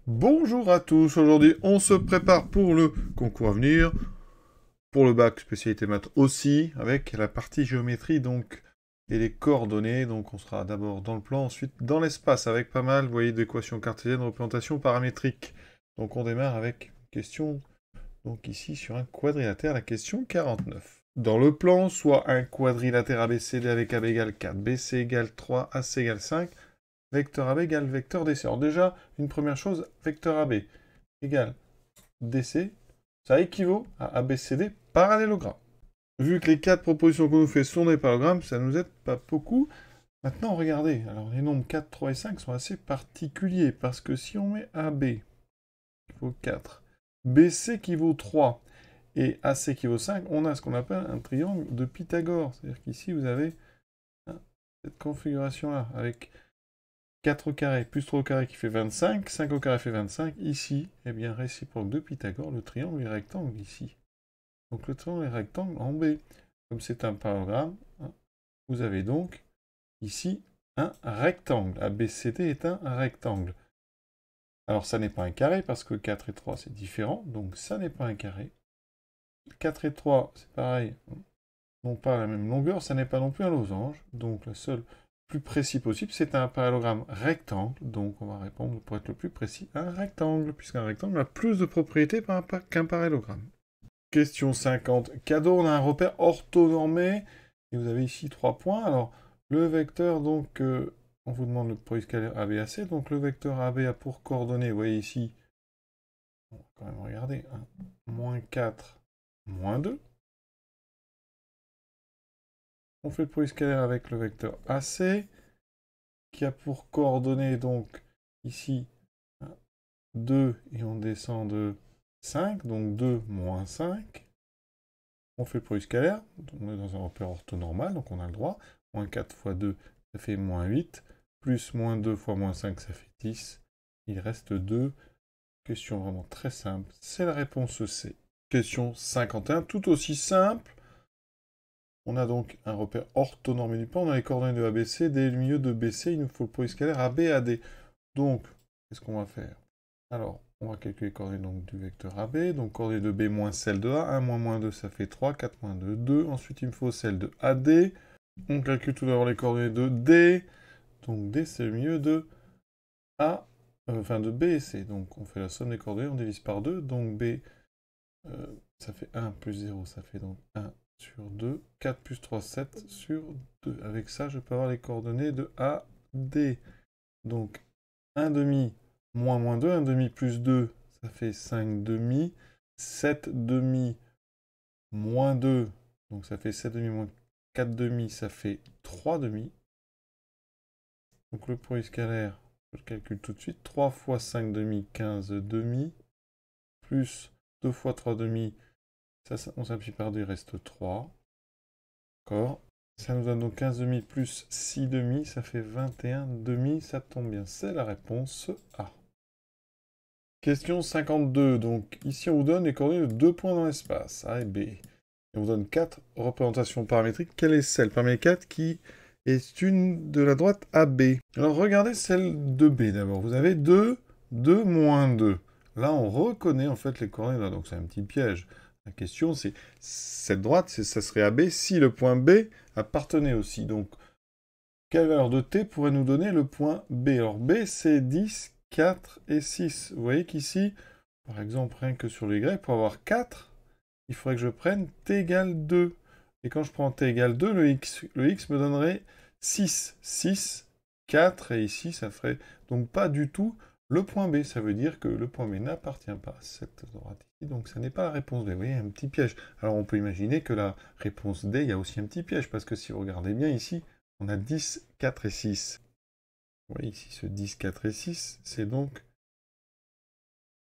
Bonjour à tous, aujourd'hui on se prépare pour le concours à venir, pour le bac spécialité maths aussi, avec la partie géométrie donc et les coordonnées, donc on sera d'abord dans le plan, ensuite dans l'espace avec pas mal, vous voyez, d'équations cartésiennes, représentation paramétrique. Donc on démarre avec une question, donc ici sur un quadrilatère, la question 49. Dans le plan, soit un quadrilatère ABCD avec AB égale 4, BC égale 3, AC égale 5, vecteur AB égale vecteur DC. Alors déjà, une première chose, vecteur AB égale DC, ça équivaut à ABCD parallélogramme. Vu que les quatre propositions qu'on nous fait sont des parallélogrammes, ça nous aide pas beaucoup. Maintenant, regardez, alors les nombres 4, 3 et 5 sont assez particuliers, parce que si on met AB qui vaut 4, BC qui vaut 3, et AC qui vaut 5, on a ce qu'on appelle un triangle de Pythagore. C'est-à-dire qu'ici, vous avez cette configuration-là, avec 4 au carré plus 3 au carré qui fait 25, 5 au carré fait 25. Ici, eh bien, réciproque de Pythagore, le triangle est rectangle ici. Donc le triangle est rectangle en B. Comme c'est un parallélogramme, vous avez donc ici un rectangle. ABCD est un rectangle. Alors ça n'est pas un carré parce que 4 et 3 c'est différent, donc ça n'est pas un carré. 4 et 3 c'est pareil, n'ont pas la même longueur, ça n'est pas non plus un losange. Donc le seul plus précis possible, c'est un parallélogramme rectangle. Donc on va répondre, pour être le plus précis, un rectangle, puisqu'un rectangle a plus de propriétés qu'un parallélogramme. Question 50. Cadeau, on a un repère orthonormé. Et vous avez ici 3 points. Alors, le vecteur, donc, on vous demande le produit scalaire ABAC. Donc, le vecteur AB a pour coordonnées, vous voyez ici, on va quand même regarder, hein, moins 4, moins 2. On fait le produit scalaire avec le vecteur AC, qui a pour coordonnées, donc, ici, 2, et on descend de 5, donc 2 moins 5. On fait le produit scalaire, on est dans un repère orthonormal, donc on a le droit. Moins 4 fois 2, ça fait moins 8. Plus moins 2 fois moins 5, ça fait 10. Il reste 2. Question vraiment très simple. C'est la réponse C. Question 51, tout aussi simple. On a donc un repère orthonormé du plan. On a les coordonnées de ABC. Dès le milieu de BC, il nous faut le produit scalaire AB, AD. Donc, qu'est-ce qu'on va faire? Alors, on va calculer les coordonnées donc, du vecteur AB. Donc, coordonnées de B moins celle de A. 1 moins 2, ça fait 3. 4 moins 2, 2. Ensuite, il me faut celle de AD. On calcule tout d'abord les coordonnées de D. Donc, D, c'est le milieu de A, enfin de B et C. Donc, on fait la somme des coordonnées, on divise par 2. Donc, B, ça fait 1 plus 0, ça fait donc 1 sur 2. 4 plus 3, 7 sur 2. Avec ça, je peux avoir les coordonnées de A, D. Donc, 1 demi moins 2, 1 demi plus 2, ça fait 5 demi. 7 demi moins 2, donc ça fait 7 demi moins 4 demi, ça fait 3 demi. Donc le produit scalaire, je le calcule tout de suite. 3 fois 5 demi, 15 demi. Plus 2 fois 3 demi, ça on simplifie par 2, il reste 3. D'accord. Ça nous donne donc 15 demi plus 6 demi, ça fait 21 demi, ça tombe bien. C'est la réponse A. Question 52. Donc ici on vous donne les coordonnées de 2 points dans l'espace, A et B. Et on vous donne 4 représentations paramétriques. Quelle est celle parmi les 4 qui est une de la droite AB? Alors regardez celle de B d'abord. Vous avez 2, 2, moins 2. Là on reconnaît en fait les coordonnées là, donc c'est un petit piège. La question c'est, cette droite, ça serait AB si le point B appartenait aussi. Donc quelle valeur de t pourrait nous donner le point B? Alors B c'est 10, 4 et 6. Vous voyez qu'ici, par exemple, rien que sur les Y, pour avoir 4, il faudrait que je prenne t égale 2. Et quand je prends t égale 2, le x me donnerait 6. 6, 4, et ici, ça ferait donc pas du tout le point B. Ça veut dire que le point B n'appartient pas à cette droite ici, donc ça n'est pas la réponse D. Vous voyez, un petit piège. Alors on peut imaginer que la réponse D, il y a aussi un petit piège, parce que si vous regardez bien ici, on a 10, 4 et 6. Vous voyez ici, ce 10, 4 et 6, c'est donc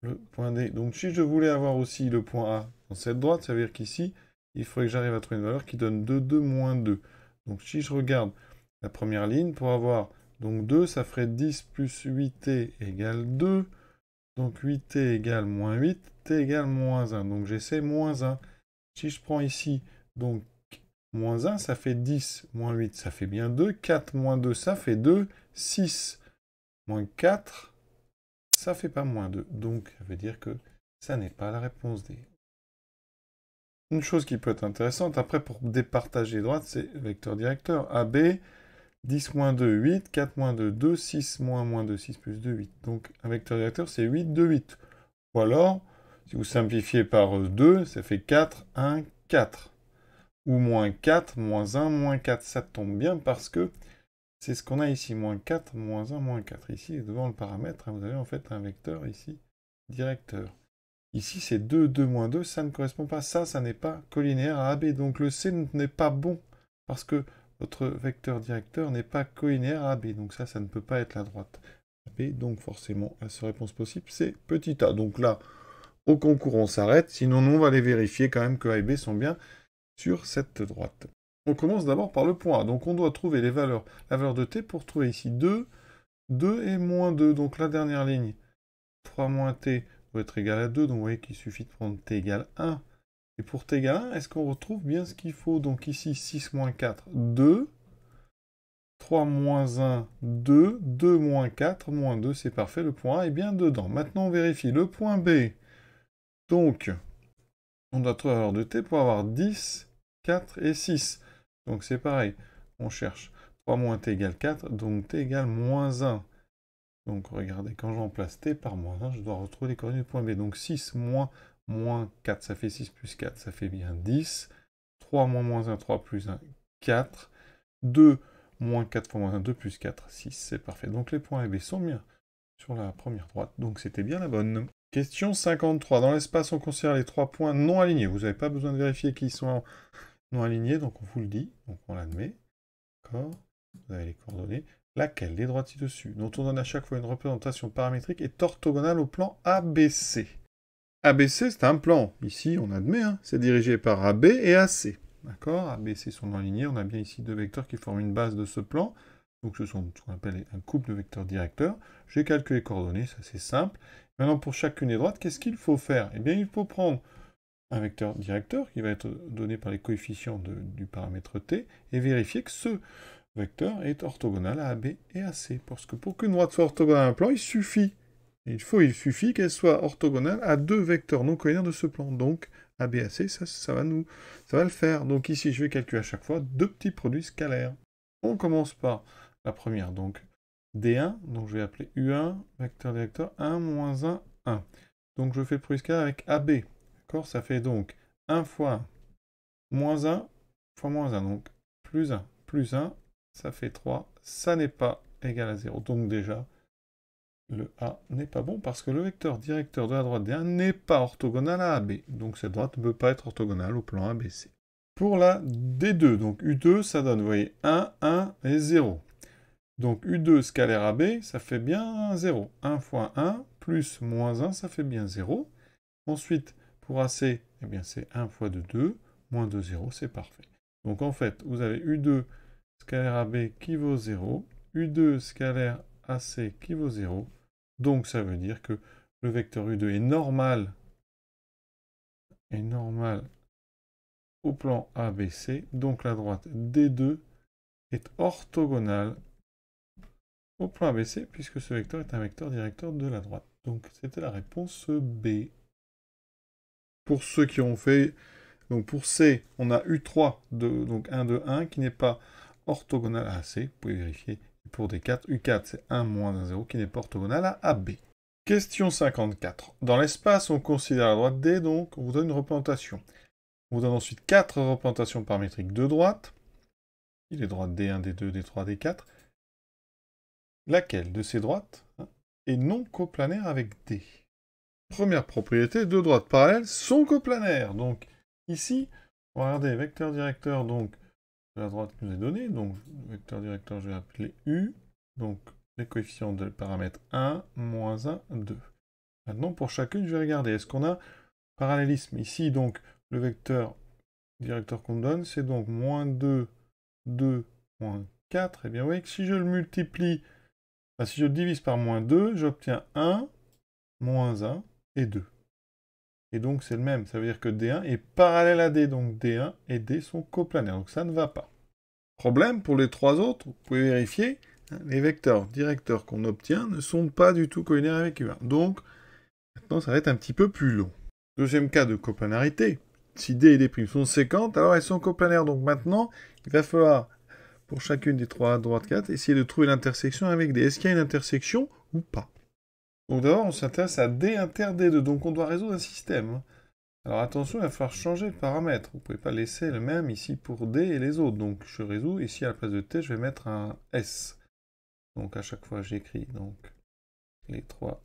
le point D. Donc si je voulais avoir aussi le point A dans cette droite, ça veut dire qu'ici, il faudrait que j'arrive à trouver une valeur qui donne 2, 2, moins 2. Donc si je regarde la première ligne, pour avoir donc 2, ça ferait 10 plus 8t égale 2. Donc 8t égale moins 8, t égale moins 1. Donc j'essaie moins 1. Si je prends ici, donc moins 1, ça fait 10. Moins 8, ça fait bien 2. 4 moins 2, ça fait 2. 6 moins 4, ça fait pas moins 2. Donc, ça veut dire que ça n'est pas la réponse D. Une chose qui peut être intéressante, après, pour départager les droites, c'est vecteur directeur. AB, 10 moins 2, 8, 4 moins 2, 2, 6 moins 2, 6 plus 2, 8. Donc, un vecteur directeur, c'est 8, 2, 8. Ou alors, si vous simplifiez par 2, ça fait 4, 1, 4. Ou moins 4, moins 1, moins 4. Ça tombe bien parce que c'est ce qu'on a ici. Moins 4, moins 1, moins 4. Ici, devant le paramètre, vous avez en fait un vecteur ici, directeur. Ici, c'est 2, 2 moins 2, ça ne correspond pas. Ça n'est pas collinéaire à AB. Donc le C n'est pas bon parce que votre vecteur directeur n'est pas collinéaire à AB. Donc ça ne peut pas être la droite AB. Donc forcément, la seule réponse possible, c'est petit a. Donc là, au concours, on s'arrête. Sinon, nous, on va aller vérifier quand même que A et B sont bien sur cette droite. On commence d'abord par le point A. Donc on doit trouver les valeurs, la valeur de t pour trouver ici 2, 2 et moins 2. Donc la dernière ligne, 3 moins t doit être égal à 2. Donc vous voyez qu'il suffit de prendre t égale 1. Et pour t égale 1, est-ce qu'on retrouve bien ce qu'il faut? Donc ici, 6 moins 4, 2. 3 moins 1, 2. 2 moins 4, moins 2, c'est parfait. Le point A est bien dedans. Maintenant, on vérifie le point B. Donc, on doit trouver la valeur de t pour avoir 10, 4 et 6. Donc c'est pareil. On cherche 3 moins t égale 4, donc t égale moins 1. Donc regardez, quand je remplace t par moins 1, je dois retrouver les coordonnées du point B. Donc 6 moins 4, ça fait 6 plus 4, ça fait bien 10. 3 moins 1, 3 plus 1, 4. 2 moins 4 fois moins 1, 2 plus 4, 6. C'est parfait. Donc les points A et B sont bien sur la première droite. Donc c'était bien la bonne. Question 53. Dans l'espace, on considère les 3 points non alignés. Vous n'avez pas besoin de vérifier qu'ils sont non alignés, donc on vous le dit. Donc on l'admet. D'accord. Vous avez les coordonnées. Laquelle des droites ci-dessus, dont on donne à chaque fois une représentation paramétrique, est orthogonale au plan ABC? ABC, c'est un plan. Ici, on admet, hein, c'est dirigé par AB et AC. D'accord? ABC sont non alignés. On a bien ici deux vecteurs qui forment une base de ce plan. Donc ce sont ce qu'on appelle un couple de vecteurs directeurs. J'ai calculé les coordonnées, ça c'est simple. Maintenant, pour chacune des droites, qu'est-ce qu'il faut faire? Eh bien, il faut prendre un vecteur directeur qui va être donné par les coefficients du paramètre t et vérifier que ce vecteur est orthogonal à AB et à C. Parce que pour qu'une droite soit orthogonale à un plan, il suffit qu'elle soit orthogonale à deux vecteurs non collinéaires de ce plan. Donc, AB et AC, ça va le faire. Donc ici, je vais calculer à chaque fois deux petits produits scalaires. On commence par la première, donc D1, donc je vais appeler U1, vecteur directeur 1, moins 1, 1. Donc je fais le produit scalaire avec AB. D'accord? Ça fait donc 1 fois 1, moins 1 fois moins 1. Donc plus 1, ça fait 3. Ça n'est pas égal à 0. Donc déjà, le A n'est pas bon parce que le vecteur directeur de la droite D1 n'est pas orthogonal à AB. Donc cette droite ne peut pas être orthogonale au plan ABC. Pour la D2, donc U2, ça donne, vous voyez, 1, 1 et 0. Donc U2 scalaire AB, ça fait bien 0. 1 fois 1 plus moins 1, ça fait bien 0. Ensuite, pour AC, eh bien c'est 1 fois 2, 2, moins 2, 0, c'est parfait. Donc en fait, vous avez U2 scalaire AB qui vaut 0, U2 scalaire AC qui vaut 0. Donc ça veut dire que le vecteur U2 est normal au plan ABC. Donc la droite D2 est orthogonale au plan ABC puisque ce vecteur est un vecteur directeur de la droite. Donc c'était la réponse B. Pour ceux qui ont fait... Donc pour C, on a U3, donc 1, 2, 1, qui n'est pas orthogonal à AC. Vous pouvez vérifier. Pour D4, U4, c'est 1 moins 1, 0, qui n'est pas orthogonal à AB. Question 54. Dans l'espace, on considère la droite D, donc on vous donne une représentation. On vous donne ensuite 4 représentations paramétriques de droite. Les droites D1, D2, D3, D4. Laquelle de ces droites est non coplanaire avec D? Première propriété, deux droites parallèles sont coplanaires. Donc ici, on va regarder vecteur directeur donc, de la droite qui nous est donné. Donc vecteur directeur, je vais appeler U. Donc les coefficients de paramètre 1, moins 1, 2. Maintenant, pour chacune, je vais regarder. Est-ce qu'on a parallélisme? Ici, donc, le vecteur directeur qu'on me donne, c'est donc moins 2, 2, moins 4. Et bien, vous voyez que si je le multiplie, si je le divise par moins 2, j'obtiens 1, moins 1 et 2. Et donc, c'est le même. Ça veut dire que D1 est parallèle à D. Donc, D1 et D sont coplanaires. Donc, ça ne va pas. Problème, pour les trois autres, vous pouvez vérifier, les vecteurs directeurs qu'on obtient ne sont pas du tout collinaires avec U1. Donc, maintenant, ça va être un petit peu plus long. Deuxième cas de coplanarité. Si D et D' sont séquentes, alors elles sont coplanaires. Donc maintenant, il va falloir, pour chacune des trois à droite 4, essayer de trouver l'intersection avec D. Est-ce qu'il y a une intersection ou pas? Donc d'abord, on s'intéresse à D inter D2. Donc on doit résoudre un système. Alors attention, il va falloir changer de paramètre. Vous ne pouvez pas laisser le même ici pour D et les autres. Donc je résous. Ici, à la place de T, je vais mettre un S. Donc à chaque fois, j'écris donc les trois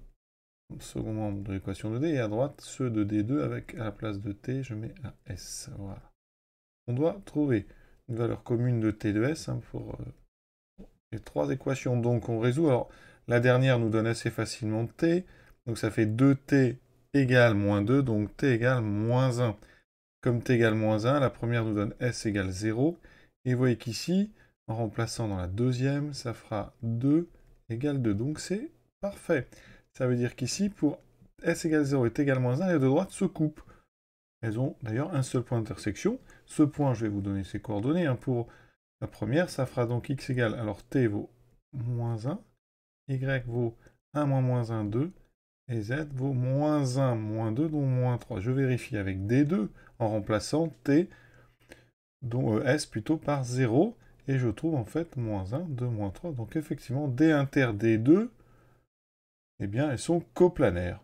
second membre de l'équation de D, et à droite, ceux de D2 avec, à la place de T, je mets un S. Voilà. On doit trouver une valeur commune de T de S pour les trois équations. Donc on résout. Alors, la dernière nous donne assez facilement T. Donc ça fait 2T égale moins 2, donc T égale moins 1. Comme T égale moins 1, la première nous donne S égale 0. Et vous voyez qu'ici, en remplaçant dans la deuxième, ça fera 2 égale 2. Donc c'est parfait. Ça veut dire qu'ici, pour S égale 0 et T égale moins 1, les deux droites se coupent. Elles ont d'ailleurs un seul point d'intersection. Ce point, je vais vous donner ses coordonnées. Pour la première, ça fera donc X égale, alors T vaut moins 1, Y vaut 1 moins 1, 2, et Z vaut moins 1, moins 2, donc moins 3. Je vérifie avec D2 en remplaçant T, dont S plutôt par 0, et je trouve en fait moins 1, 2, moins 3. Donc effectivement, D inter D2, eh bien, elles sont coplanaires.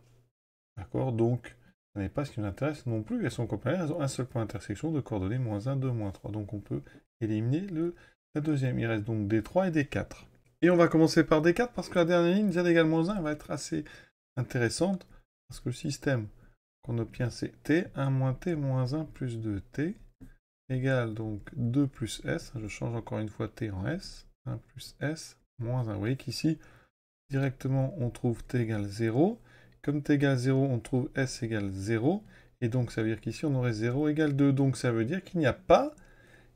D'accord? Donc, ce n'est pas ce qui nous intéresse non plus. Elles sont coplanaires, elles ont un seul point d'intersection de coordonnées moins 1, 2, moins 3. Donc, on peut éliminer la deuxième. Il reste donc D3 et D4. Et on va commencer par D4 parce que la dernière ligne, Z égale moins 1, va être assez intéressante. Parce que le système qu'on obtient, c'est T, 1 moins T, moins 1 plus 2T, égale donc 2 plus S. Je change encore une fois T en S. 1 plus S, moins 1. Vous voyez qu'ici, directement, on trouve T égale 0. Comme T égale 0, on trouve S égale 0. Et donc, ça veut dire qu'ici, on aurait 0 égale 2. Donc, ça veut dire qu'il n'y a pas,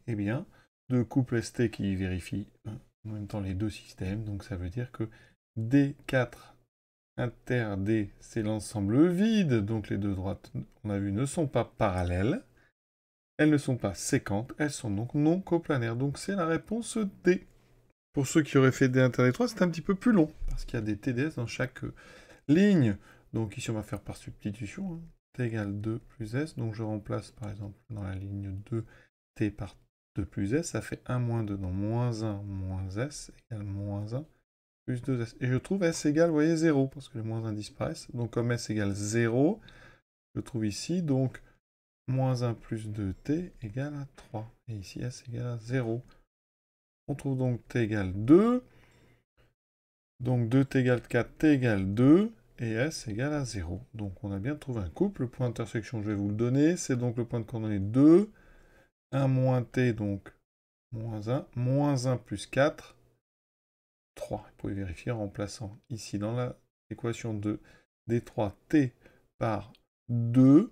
eh bien, de couple ST qui vérifie en même temps les deux systèmes. Donc, ça veut dire que D4 inter D, c'est l'ensemble vide. Donc, les deux droites, on a vu, ne sont pas parallèles. Elles ne sont pas séquentes. Elles sont donc non coplanaires. Donc, c'est la réponse D. Pour ceux qui auraient fait D inter D3, c'est un petit peu plus long, parce qu'il y a des TDS dans chaque ligne. Donc ici, on va faire par substitution. T égale 2 plus S. Donc je remplace, par exemple, dans la ligne 2, T par 2 plus S. Ça fait 1 moins 2, donc moins 1 moins S égale moins 1 plus 2S. Et je trouve S égale, vous voyez, 0, parce que les moins 1 disparaissent. Donc comme S égale 0, je trouve ici, donc moins 1 plus 2T égale à 3. Et ici, S égale à 0. On trouve donc T égale 2. Donc 2T égale 4, T égale 2. Et S égale à 0. Donc on a bien trouvé un couple. Le point d'intersection, je vais vous le donner. C'est donc le point de coordonnée 2. 1 moins T, donc moins 1. Moins 1 plus 4. 3. Vous pouvez vérifier en remplaçant ici dans l'équation de D3, T par 2.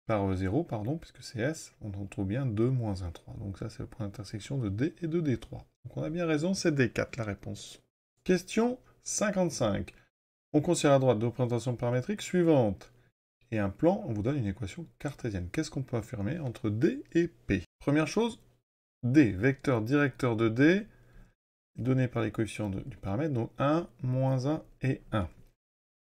Par 0, pardon, puisque c'est S, on en trouve bien 2 moins 1, 3. Donc ça, c'est le point d'intersection de D et de D3. Donc on a bien raison, c'est D4 la réponse. Question 55. On considère à droite deux représentations paramétriques suivantes. Et un plan, on vous donne une équation cartésienne. Qu'est-ce qu'on peut affirmer entre D et P? Première chose, D, vecteur directeur de D, donné par les coefficients du paramètre, donc 1, moins 1 et 1.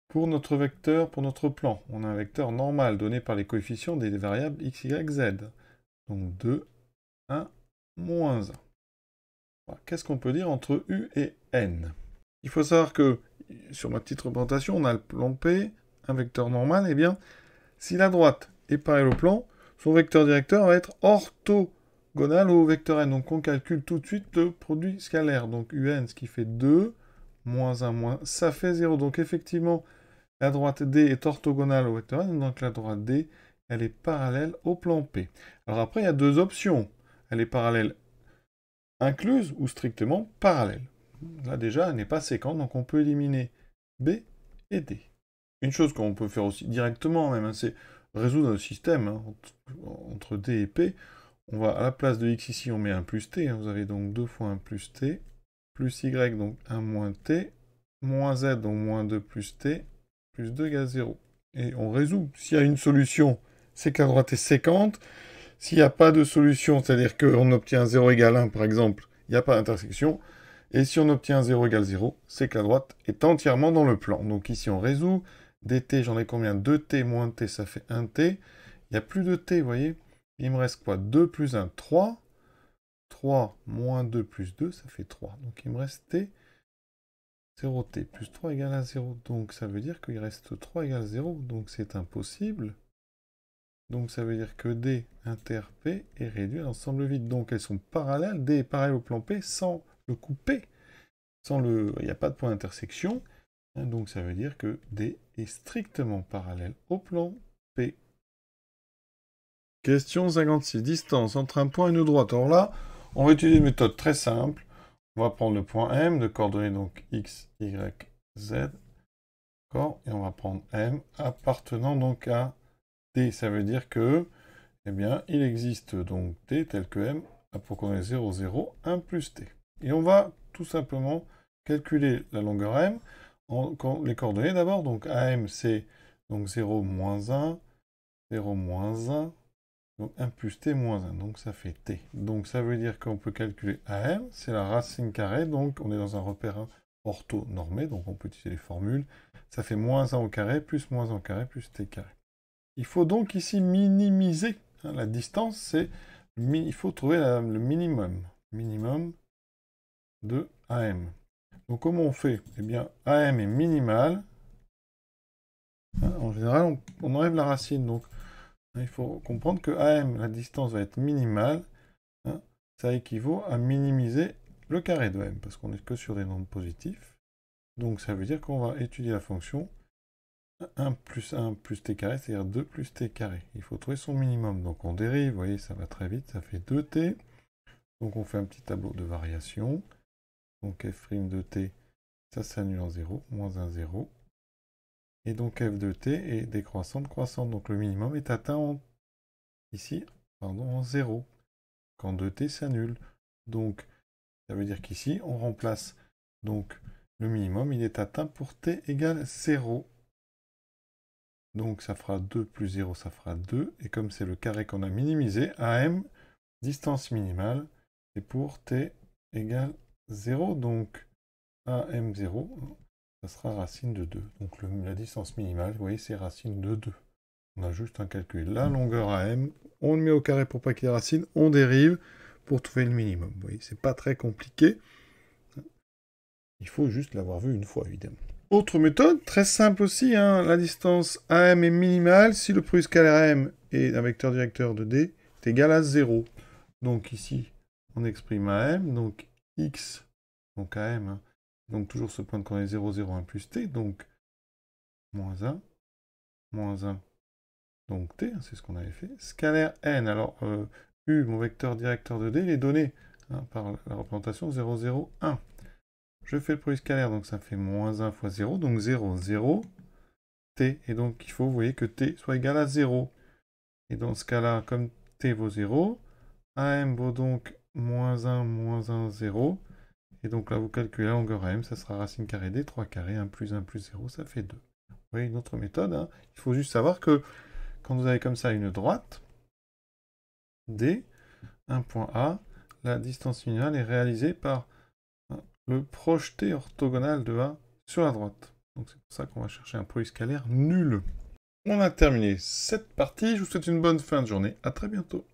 Pour notre vecteur, pour notre plan, on a un vecteur normal donné par les coefficients des variables x, y, z. Donc 2, 1, moins 1. Voilà. Qu'est-ce qu'on peut dire entre u et n? Il faut savoir que, sur ma petite représentation, on a le plan P, un vecteur normal. Eh bien, si la droite est pareille au plan, son vecteur directeur va être orthogonal au vecteur n. Donc on calcule tout de suite le produit scalaire. Donc un, ce qui fait 2, moins 1, moins, ça fait 0. Donc effectivement, la droite D est orthogonale au vecteur n, donc la droite D, elle est parallèle au plan P. Alors après, il y a deux options. Elle est parallèle incluse ou strictement parallèle. Là déjà, elle n'est pas séquente, donc on peut éliminer B et D. Une chose qu'on peut faire aussi directement même, c'est résoudre un système entre D et P. On va, à la place de x ici, on met 1 plus t. Vous avez donc 2 fois 1 plus t, plus y, donc 1 moins t, moins z, donc moins 2 plus t, plus 2 égale 0. Et on résout. S'il y a une solution, c'est que la droite est séquente. S'il n'y a pas de solution, c'est-à-dire qu'on obtient 0 égale 1, par exemple, il n'y a pas d'intersection, Et si on obtient 0 égale 0, c'est que la droite est entièrement dans le plan. Donc ici, on résout. dt, j'en ai combien? 2t moins t, ça fait 1t. Il n'y a plus de t, vous voyez? Il me reste quoi? 2 plus 1, 3. 3 moins 2 plus 2, ça fait 3. Donc il me reste t, 0t plus 3 égale à 0. Donc ça veut dire qu'il reste 3 égale 0. Donc c'est impossible. Donc ça veut dire que D inter P est réduit à l'ensemble vide. Donc elles sont parallèles. D est parallèle au plan P sans le coup P. Il n'y a pas de point d'intersection. Donc ça veut dire que D est strictement parallèle au plan P. Question 56. Distance entre un point et une droite. Alors là, on va utiliser une méthode très simple. On va prendre le point M de coordonnées donc X, Y, Z. Et on va prendre M appartenant donc à D. Ça veut dire que, eh bien, il existe donc T tel que M a pour coordonnées 0, 0, 1 plus T. Et on va tout simplement calculer la longueur M, les coordonnées d'abord. Donc AM c'est donc 0, moins 1, 0, moins 1, donc 1 plus T moins 1, donc ça fait T. Donc ça veut dire qu'on peut calculer AM, c'est la racine carrée, donc on est dans un repère orthonormé, donc on peut utiliser les formules. Ça fait moins 1 au carré, plus moins 1 au carré, plus T carré. Il faut donc ici minimiser. La distance, c'est... Il faut trouver le minimum de AM. Donc comment on fait? Eh bien, AM est minimal. En général, on enlève la racine. Donc, il faut comprendre que AM, la distance va être minimale. Ça équivaut à minimiser le carré de M, parce qu'on n'est que sur des nombres positifs. Donc ça veut dire qu'on va étudier la fonction 1 plus t carré, c'est-à-dire 2 plus t carré. Il faut trouver son minimum. Donc on dérive, vous voyez, ça va très vite, ça fait 2t. Donc on fait un petit tableau de variation. Donc f' de t, ça s'annule en 0, moins 1, 0. Et donc f de t est décroissante, croissante. Donc le minimum est atteint en 0, quand 2t s'annule. Donc ça veut dire qu'ici, on remplace donc le minimum, il est atteint pour t égale 0. Donc ça fera 2 plus 0, ça fera 2. Et comme c'est le carré qu'on a minimisé, AM, distance minimale, c'est pour t égale 0. Donc AM0, ça sera racine de 2. Donc la distance minimale, vous voyez, c'est racine de 2. On a juste un calcul. La longueur AM, on le met au carré pour pas qu'il y ait racine, on dérive pour trouver le minimum. Vous voyez, c'est pas très compliqué. Il faut juste l'avoir vu une fois, évidemment. Autre méthode, très simple aussi, la distance AM est minimale si le produit scalaire M est un vecteur directeur de D est égal à 0. Donc ici, on exprime AM, donc X, donc AM, donc toujours ce point de coordonnée 0, 0, 1 plus T, donc moins 1, donc T, c'est ce qu'on avait fait. Scalaire N, alors U, mon vecteur directeur de D, il est donné par la représentation 0, 0, 1. Je fais le produit scalaire, donc ça fait moins 1 fois 0, donc 0, 0, t. Et donc il faut, vous voyez, que t soit égal à 0. Et dans ce cas-là, comme t vaut 0, AM vaut donc moins 1, 0. Et donc là, vous calculez la longueur AM, ça sera racine carrée d, 3 carré, 1 plus 0, ça fait 2. Vous voyez, une autre méthode. Il faut juste savoir que quand vous avez comme ça une droite, D, un point A, la distance minimale est réalisée par le projeté orthogonal de A sur la droite. Donc c'est pour ça qu'on va chercher un produit scalaire nul. On a terminé cette partie, je vous souhaite une bonne fin de journée, à très bientôt.